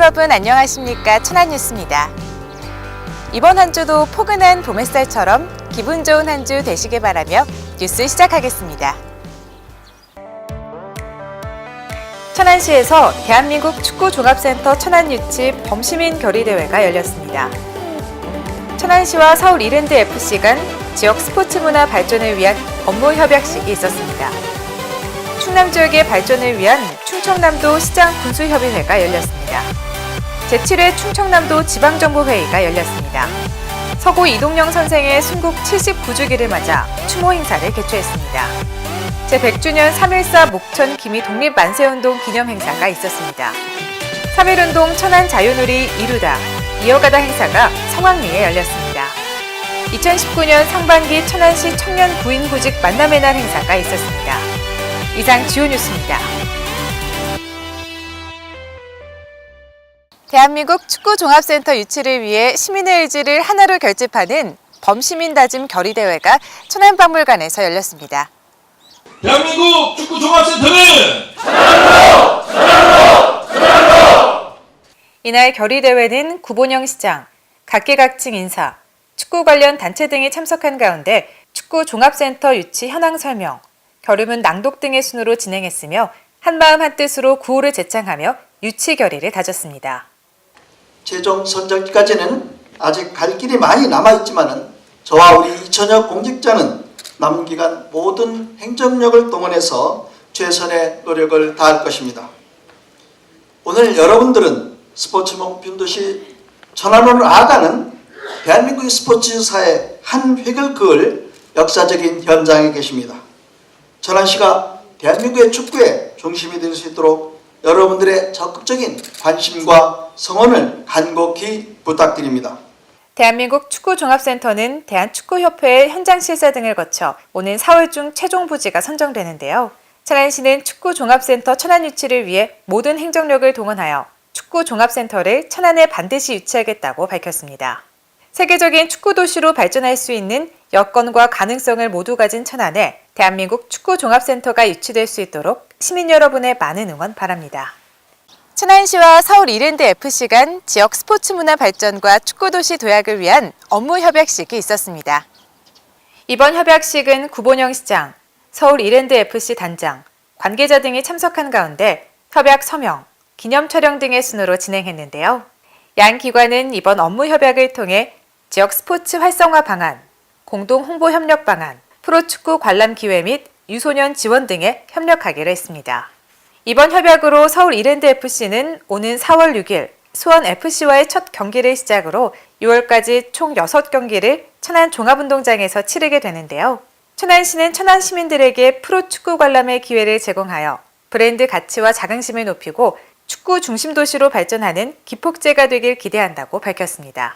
여러분 안녕하십니까? 천안뉴스입니다. 이번 한 주도 포근한 봄 햇살처럼 기분 좋은 한 주 되시길 바라며 뉴스 시작하겠습니다. 천안시에서 대한민국 축구종합센터 천안유치 범시민 결의대회가 열렸습니다. 천안시와 서울 이랜드FC 간 지역 스포츠 문화 발전을 위한 업무 협약식이 있었습니다. 충남 지역의 발전을 위한 충청남도 시장 군수협의회가 열렸습니다. 제7회 충청남도 지방정부회의가 열렸습니다. 서구 이동영 선생의 순국 79주기를 맞아 추모 행사를 개최했습니다. 제100주년 3.14 목천 기미 독립만세운동 기념행사가 있었습니다. 3.1운동 천안 자유놀이 이루다, 이어가다 행사가 성황리에 열렸습니다. 2019년 상반기 천안시 청년 구인구직 만남의 날 행사가 있었습니다. 이상 주요 뉴스입니다. 대한민국 축구종합센터 유치를 위해 시민의 의지를 하나로 결집하는 범시민다짐 결의대회가 천안박물관에서 열렸습니다. 대한민국 축구종합센터는 이날 결의대회는 구본영 시장, 각계각층 인사, 축구 관련 단체 등이 참석한 가운데 축구종합센터 유치 현황 설명, 결의문 낭독 등의 순으로 진행했으며 한마음 한뜻으로 구호를 제창하며 유치 결의를 다졌습니다. 최종 선정기까지는 아직 갈 길이 많이 남아있지만 저와 우리 2천여 공직자는 남은 기간 모든 행정력을 동원해서 최선의 노력을 다할 것입니다. 오늘 여러분들은 스포츠몽 빈도시 천안으로 나아가는 대한민국 스포츠사의 한 획을 그을 역사적인 현장에 계십니다. 천안시가 대한민국의 축구의 중심이 될 수 있도록 여러분들의 적극적인 관심과 성원을 간곡히 부탁드립니다. 대한민국 축구종합센터는 대한축구협회의 현장 실사 등을 거쳐 오는 4월 중 최종 부지가 선정되는데요. 천안시는 축구종합센터 천안 유치를 위해 모든 행정력을 동원하여 축구종합센터를 천안에 반드시 유치하겠다고 밝혔습니다. 세계적인 축구도시로 발전할 수 있는 여건과 가능성을 모두 가진 천안에 대한민국 축구종합센터가 유치될 수 있도록 시민 여러분의 많은 응원 바랍니다. 천안시와 서울 이랜드FC 간 지역 스포츠 문화 발전과 축구도시 도약을 위한 업무 협약식이 있었습니다. 이번 협약식은 구본영 시장, 서울 이랜드FC 단장, 관계자 등이 참석한 가운데 협약 서명, 기념 촬영 등의 순으로 진행했는데요. 양 기관은 이번 업무 협약을 통해 지역 스포츠 활성화 방안, 공동 홍보 협력 방안, 프로축구 관람 기회 및 유소년 지원 등에 협력하기로 했습니다. 이번 협약으로 서울 이랜드FC는 오는 4월 6일 수원FC와의 첫 경기를 시작으로 6월까지 총 6경기를 천안 종합운동장에서 치르게 되는데요. 천안시는 천안 시민들에게 프로축구 관람의 기회를 제공하여 브랜드 가치와 자긍심을 높이고 축구 중심 도시로 발전하는 기폭제가 되길 기대한다고 밝혔습니다.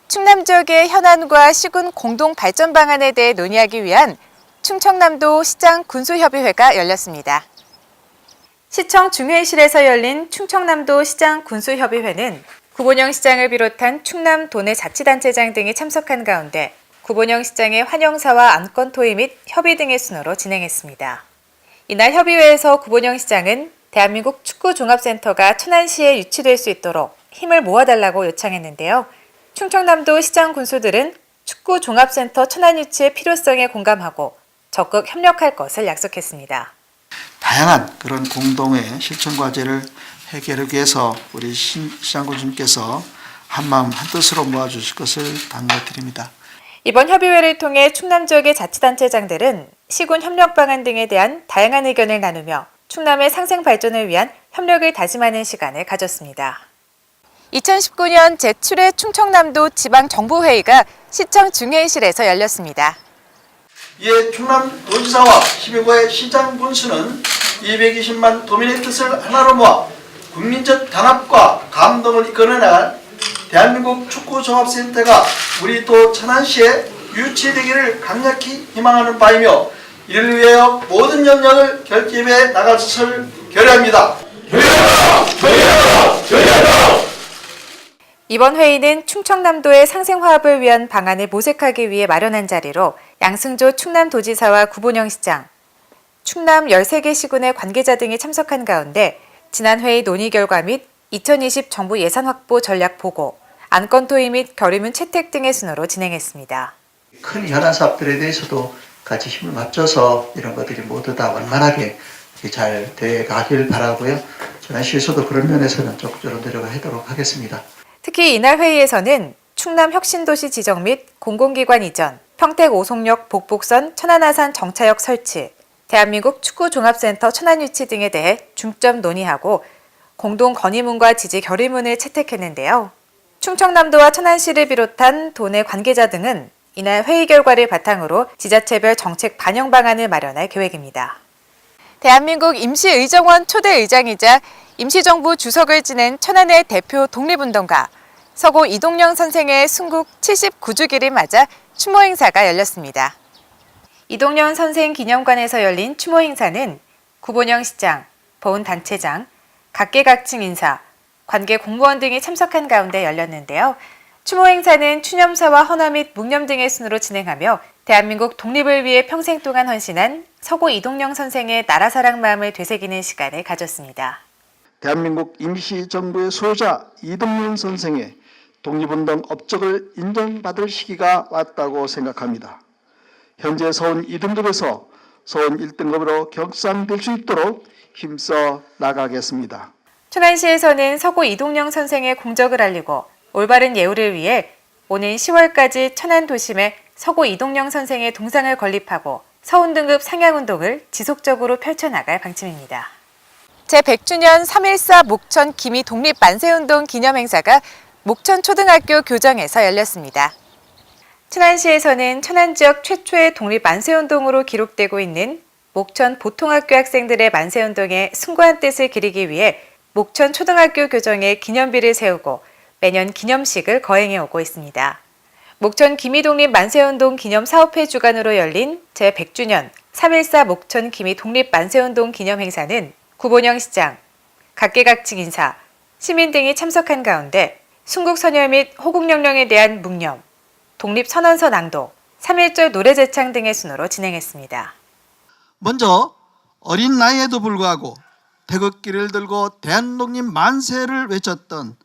충남 지역의 현안과 시군 공동 발전 방안에 대해 논의하기 위한 충청남도 시장 군수협의회가 열렸습니다. 시청 중회의실에서 열린 충청남도 시장 군수협의회는 구본영 시장을 비롯한 충남 도내 자치단체장 등이 참석한 가운데 구본영 시장의 환영사와 안건 토의 및 협의 등의 순으로 진행했습니다. 이날 협의회에서 구본영 시장은 대한민국 축구종합센터가 천안시에 유치될 수 있도록 힘을 모아달라고 요청했는데요. 충청남도 시장 군수들은 축구종합센터 천안 유치의 필요성에 공감하고 적극 협력할 것을 약속했습니다. 다양한 그런 공동의 실천 과제를 해결하기 위해서 우리 시장 군수님께서 한마음 한뜻으로 모아주실 것을 당부드립니다. 이번 협의회를 통해 충남 지역의 자치단체장들은 시군 협력 방안 등에 대한 다양한 의견을 나누며 충남의 상생 발전을 위한 협력을 다짐하는 시간을 가졌습니다. 2019년 제7회 충청남도 지방정부회의가 시청 중회의실에서 열렸습니다. 이에 충남도지사와 12구의 시장 군수는 220만 도민의 뜻을 하나로 모아 국민적 단합과 감동을 이끌어내갈 대한민국 축구종합센터가 우리 도 천안시에 유치되기를 강력히 희망하는 바이며 이를 위하여 모든 영역을 결집해 나갈 것을 결의합니다. 이번 회의는 충청남도의 상생화합을 위한 방안을 모색하기 위해 마련한 자리로 양승조 충남도지사와 구본영 시장, 충남 13개 시군의 관계자 등이 참석한 가운데 지난 회의 논의 결과 및 2020 정부 예산 확보 전략 보고, 안건 토의 및 결의문 채택 등의 순으로 진행했습니다. 큰 현안 사업들에 대해서도 같이 힘을 맞춰서 이런 것들이 모두 다 원만하게 잘 돼가길 바라고요. 천안시에서도 그런 면에서는 적극적으로 노력하도록 하겠습니다. 특히 이날 회의에서는 충남 혁신도시 지정 및 공공기관 이전, 평택 오송역 복북선 천안아산 정차역 설치, 대한민국 축구종합센터 천안 유치 등에 대해 중점 논의하고 공동 건의문과 지지 결의문을 채택했는데요. 충청남도와 천안시를 비롯한 도내 관계자 등은 이날 회의 결과를 바탕으로 지자체별 정책 반영 방안을 마련할 계획입니다. 대한민국 임시의정원 초대 의장이자 임시정부 주석을 지낸 천안의 대표 독립운동가 서고 이동영 선생의 순국 79주기를 맞아 추모 행사가 열렸습니다. 이동영 선생 기념관에서 열린 추모 행사는 구본영 시장, 보훈단체장, 각계각층 인사, 관계 공무원 등이 참석한 가운데 열렸는데요. 추모 행사는 추념사와 헌화 및 묵념 등의 순으로 진행하며 대한민국 독립을 위해 평생 동안 헌신한 서고 이동영 선생의 나라사랑 마음을 되새기는 시간을 가졌습니다. 대한민국 임시정부의 소유자 이동영 선생의 독립운동 업적을 인정받을 시기가 왔다고 생각합니다. 현재 서울 2등급에서 서울 1등급으로 격상될 수 있도록 힘써 나가겠습니다. 천안시에서는 서고 이동영 선생의 공적을 알리고 올바른 예우를 위해 오는 10월까지 천안 도심에 서고 이동영 선생의 동상을 건립하고 서훈 등급 상향운동을 지속적으로 펼쳐나갈 방침입니다. 제100주년 3.14 목천 기미 독립 만세운동 기념행사가 목천초등학교 교정에서 열렸습니다. 천안시에서는 천안 지역 최초의 독립 만세운동으로 기록되고 있는 목천 보통학교 학생들의 만세운동에 숭고한 뜻을 기리기 위해 목천초등학교 교정에 기념비를 세우고 매년 기념식을 거행해 오고 있습니다. 목천 기미독립 만세운동 기념사업회 주관으로 열린 제100주년 3.14 목천 기미 독립 만세운동 기념행사는 구본영 시장, 각계각층 인사, 시민 등이 참석한 가운데 순국선열 및 호국영령에 대한 묵념, 독립선언서 낭독, 3.1절 노래 제창 등의 순으로 진행했습니다. 먼저 어린 나이에도 불구하고 태극기를 들고 대한독립 만세를 외쳤던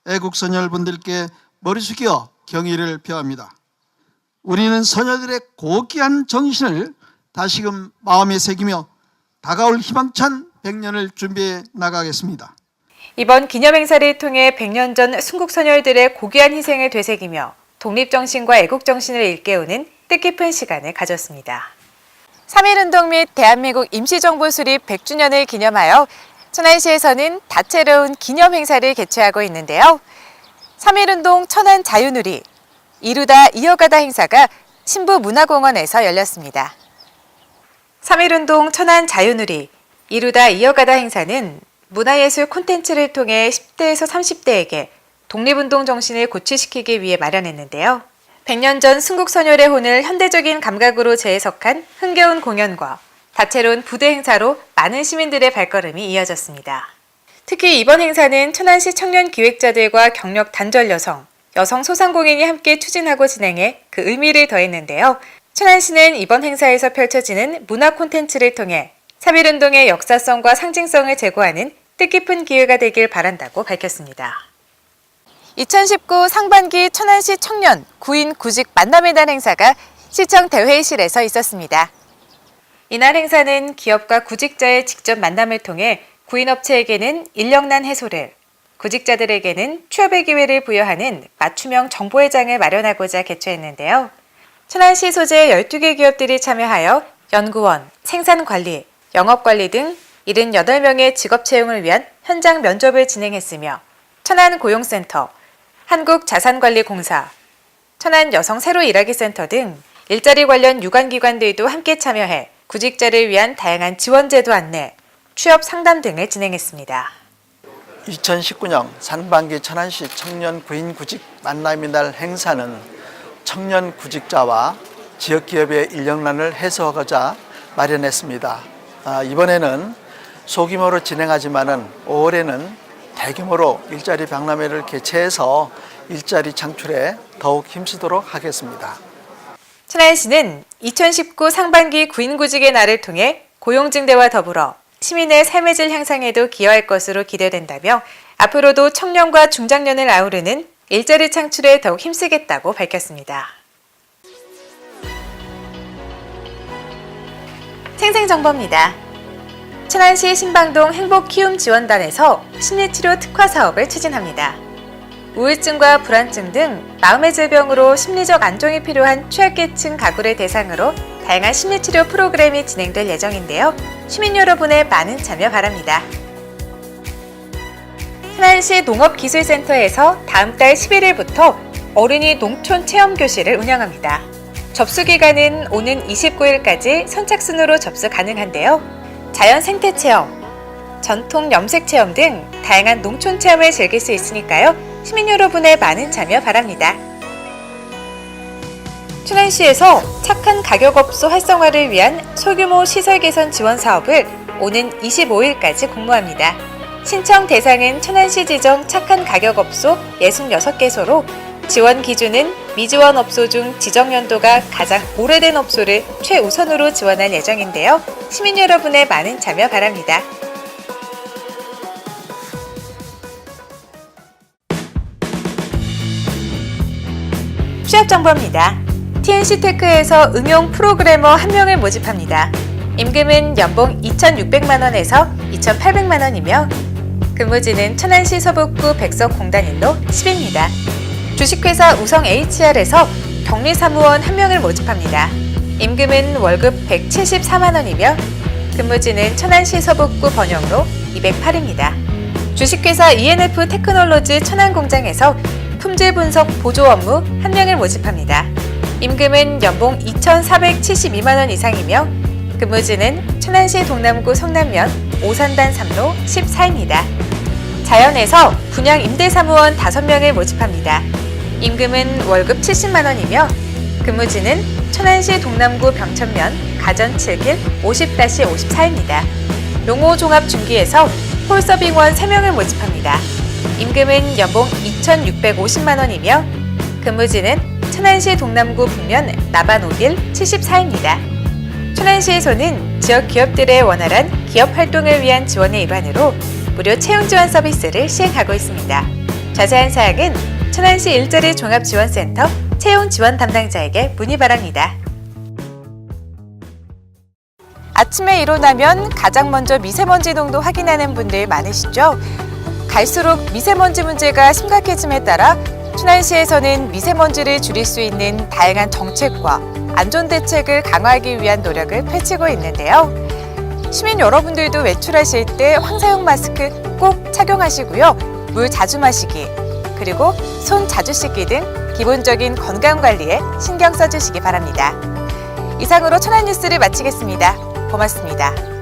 애국선열분들께 머리 숙여 경의를 표합니다. 우리는 선열들의 고귀한 정신을 다시금 마음에 새기며 다가올 희망찬 100년을 준비해 나가겠습니다. 이번 기념행사를 통해 100년 전 순국선열들의 고귀한 희생을 되새기며 독립정신과 애국정신을 일깨우는 뜻깊은 시간을 가졌습니다. 3.1운동 및 대한민국 임시정부 수립 100주년을 기념하여 천안시에서는 다채로운 기념행사를 개최하고 있는데요. 3.1운동 천안 자유누리, 이루다 이어가다 행사가 신부문화공원에서 열렸습니다. 3.1운동 천안 자유누리, 이루다 이어가다 행사는 문화예술 콘텐츠를 통해 10대에서 30대에게 독립운동 정신을 고취시키기 위해 마련했는데요. 100년 전 순국선열의 혼을 현대적인 감각으로 재해석한 흥겨운 공연과 다채로운 부대 행사로 많은 시민들의 발걸음이 이어졌습니다. 특히 이번 행사는 천안시 청년 기획자들과 경력 단절 여성 소상공인이 함께 추진하고 진행해 그 의미를 더했는데요. 천안시는 이번 행사에서 펼쳐지는 문화 콘텐츠를 통해 3.1운동의 역사성과 상징성을 제고하는 뜻깊은 기회가 되길 바란다고 밝혔습니다. 2019 상반기 천안시 청년 구인 구직 만남의 날 행사가 시청 대회의실에서 있었습니다. 이날 행사는 기업과 구직자의 직접 만남을 통해 구인업체에게는 인력난 해소를, 구직자들에게는 취업의 기회를 부여하는 맞춤형 정보회장을 마련하고자 개최했는데요. 천안시 소재 12개 기업들이 참여하여 연구원, 생산관리, 영업관리 등 78명의 직업 채용을 위한 현장 면접을 진행했으며 천안고용센터, 한국자산관리공사, 천안여성 새로 일하기 센터 등 일자리 관련 유관기관들도 함께 참여해 구직자를 위한 다양한 지원제도 안내, 취업 상담 등을 진행했습니다. 2019년 상반기 천안시 청년 구인 구직 만남의 날 행사는 청년 구직자와 지역기업의 인력난을 해소하고자 마련했습니다. 이번에는 소규모로 진행하지만은 5월에는 대규모로 일자리 박람회를 개최해서 일자리 창출에 더욱 힘쓰도록 하겠습니다. 천안시는 2019 상반기 구인구직의 날을 통해 고용증대와 더불어 시민의 삶의 질 향상에도 기여할 것으로 기대된다며 앞으로도 청년과 중장년을 아우르는 일자리 창출에 더욱 힘쓰겠다고 밝혔습니다. 생생정보입니다. 천안시 신방동 행복키움지원단에서 심리치료 특화 사업을 추진합니다. 우울증과 불안증 등 마음의 질병으로 심리적 안정이 필요한 취약계층 가구를 대상으로 다양한 심리치료 프로그램이 진행될 예정인데요. 시민 여러분의 많은 참여 바랍니다. 천안시 농업기술센터에서 다음 달 11일부터 어린이 농촌 체험교실을 운영합니다. 접수기간은 오는 29일까지 선착순으로 접수 가능한데요. 자연 생태 체험, 전통 염색 체험 등 다양한 농촌 체험을 즐길 수 있으니까요. 시민 여러분의 많은 참여 바랍니다. 천안시에서 착한 가격업소 활성화를 위한 소규모 시설 개선 지원 사업을 오는 25일까지 공모합니다. 신청 대상은 천안시 지정 착한 가격업소 66개소로 지원 기준은 미지원 업소 중 지정 연도가 가장 오래된 업소를 최우선으로 지원할 예정인데요. 시민 여러분의 많은 참여 바랍니다. 취업 정보입니다. TNC테크에서 응용 프로그래머 1명을 모집합니다. 임금은 연봉 2,600만원에서 2,800만원이며 근무지는 천안시 서북구 백석공단일로 10입니다. 주식회사 우성HR에서 격리사무원 1명을 모집합니다. 임금은 월급 174만원이며 근무지는 천안시 서북구 번영로 208입니다. 주식회사 ENF 테크놀로지 천안공장에서 품질 분석 보조 업무 1명을 모집합니다. 임금은 연봉 2,472만원 이상이며 근무지는 천안시 동남구 성남면 오산단 3로 14입니다. 자연에서 분양 임대사무원 5명을 모집합니다. 임금은 월급 70만원이며 근무지는 천안시 동남구 병천면 가전 7길 50-54입니다. 농호종합중기에서 홀서빙원 3명을 모집합니다. 임금은 연봉 2,650만원이며 근무지는 천안시 동남구 북면 나반 5길 74입니다. 천안시에서는 지역 기업들의 원활한 기업 활동을 위한 지원의 일환으로 무료 채용 지원 서비스를 시행하고 있습니다. 자세한 사항은 천안시 일자리 종합지원센터 채용 지원 담당자에게 문의 바랍니다. 아침에 일어나면 가장 먼저 미세먼지 농도 확인하는 분들 많으시죠? 갈수록 미세먼지 문제가 심각해짐에 따라 천안시에서는 미세먼지를 줄일 수 있는 다양한 정책과 안전대책을 강화하기 위한 노력을 펼치고 있는데요. 시민 여러분들도 외출하실 때 황사용 마스크 꼭 착용하시고요. 물 자주 마시기, 그리고 손 자주 씻기 등 기본적인 건강관리에 신경 써주시기 바랍니다. 이상으로 천안뉴스를 마치겠습니다. 고맙습니다.